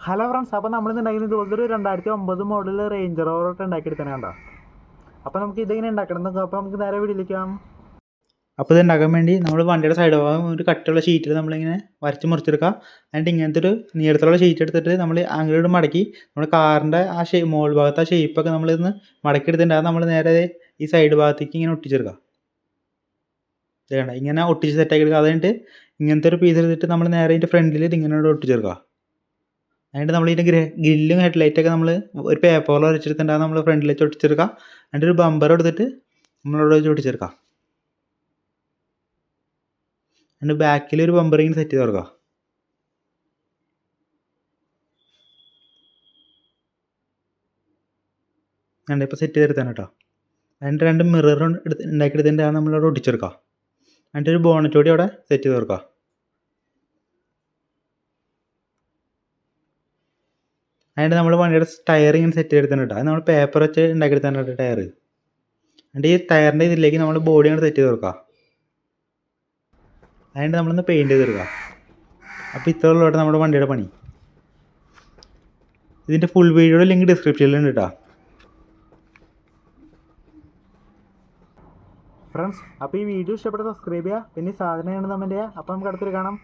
Hello friends, അപ്പോൾ നമ്മളിന്ന് ഉണ്ടാക്കുന്നത് ഇതുപോലത്തെ ഒരു 2009 മോഡൽ റേഞ്ചർ റോവർ ഉണ്ടാക്കിയെടുത്തന്നെ കണ്ടോ. അപ്പോൾ നമുക്ക് ഇതിങ്ങനെ ഉണ്ടാക്കണം നോക്കാം. അപ്പോൾ നമുക്ക് നേരെ വീട്ടിലേക്കാം. അപ്പോൾ ഇത് ഉണ്ടാക്കാൻ വേണ്ടി നമ്മൾ വണ്ടിയുടെ സൈഡ് ഭാഗം ഒരു കട്ടുള്ള ഷീറ്റിൽ നമ്മളിങ്ങനെ വരച്ച് മുറിച്ചെടുക്കുക. എന്നിട്ട് ഇങ്ങനത്തെ ഒരു നീളത്തിലുള്ള ഷീറ്റ് എടുത്തിട്ട് നമ്മൾ അങ്ങോട്ട് മടക്കി നമ്മുടെ കാറിൻ്റെ ആ മുകൾ ഭാഗത്ത് ആ ഷേപ്പൊക്കെ നമ്മളിന്ന് മടക്കി എടുത്തിട്ടുണ്ടാകും. നമ്മൾ നേരെ ഈ സൈഡ് ഭാഗത്തേക്ക് ഇങ്ങനെ ഒട്ടിച്ചെടുക്കുക. ഇത് കണ്ട ഇങ്ങനെ ഒട്ടിച്ച് സെറ്റാക്കി എടുക്കുക. അതുകഴിഞ്ഞിട്ട് ഇങ്ങനത്തെ ഒരു പീസ് എടുത്തിട്ട് നമ്മൾ നേരെ ഇതിൻ്റെ ഫ്രണ്ടിൽ ഇതിങ്ങനെ ഒട്ടിച്ചെടുക്കുക. എന്നിട്ട് നമ്മൾ ഇതിൻ്റെ ഗ്രില്ലും ഹെഡ്ലൈറ്റൊക്കെ നമ്മൾ ഒരു പേപ്പറിൽ വരച്ചെടുത്തിട്ടുണ്ടാകും. നമ്മൾ ഫ്രണ്ടിലേക്ക് ഒട്ടിച്ചെടുക്കുക. എന്നിട്ട് ഒരു ബമ്പർ എടുത്തിട്ട് നമ്മളവിടെ വെച്ച് ഒട്ടിച്ചെടുക്കുക. എന്നിട്ട് ബാക്കിൽ ഒരു ബമ്പറിങ് സെറ്റ് ചെയ്ത് കൊടുക്കുക. കണ്ട ഇപ്പോൾ സെറ്റ് ചെയ്തെടുത്താണ് കേട്ടോ. അതിൻ്റെ 2 മിറർ ഉണ്ടാക്കിയെടുത്തിട്ട് നമ്മളവിടെ ഒട്ടിച്ചെടുക്കുക. എന്നിട്ട് ഒരു ബോണറ്റ് കൂടി അവിടെ സെറ്റ് ചെയ്ത് കൊടുക്കുക. അതിൻ്റെ നമ്മൾ വണ്ടിയുടെ ടയർ ഇങ്ങനെ സെറ്റ് ചെയ്തെടുത്താണ് കേട്ടോ. അത് നമ്മൾ പേപ്പർ വെച്ച് ഉണ്ടാക്കിയെടുത്താണ് കേട്ടോ ടയർ. എന്നിട്ട് ഈ ടയറിൻ്റെ ഇതിലേക്ക് നമ്മൾ ബോഡി അങ്ങോട്ട് സെറ്റ് ചെയ്ത് കൊടുക്കുക. അതിൻ്റെ നമ്മളൊന്ന് പെയിൻറ്റ് ചെയ്തെടുക്കുക. അപ്പോൾ ഇത്രയുള്ളൂ നമ്മുടെ വണ്ടിയുടെ പണി. ഇതിൻ്റെ ഫുൾ വീഡിയോയുടെ ലിങ്ക് ഡിസ്ക്രിപ്ഷനിലുണ്ട് കേട്ടോ. ഫ്രണ്ട്സ്, അപ്പോൾ ഈ വീഡിയോ ഇഷ്ടപ്പെട്ട സബ്സ്ക്രൈബ് ചെയ്യുക, പിന്നെ ഈ സാധനം കമൻറ്റ് ചെയ്യുക. അപ്പോൾ നമുക്ക് അടുത്തൊരു കാണാം.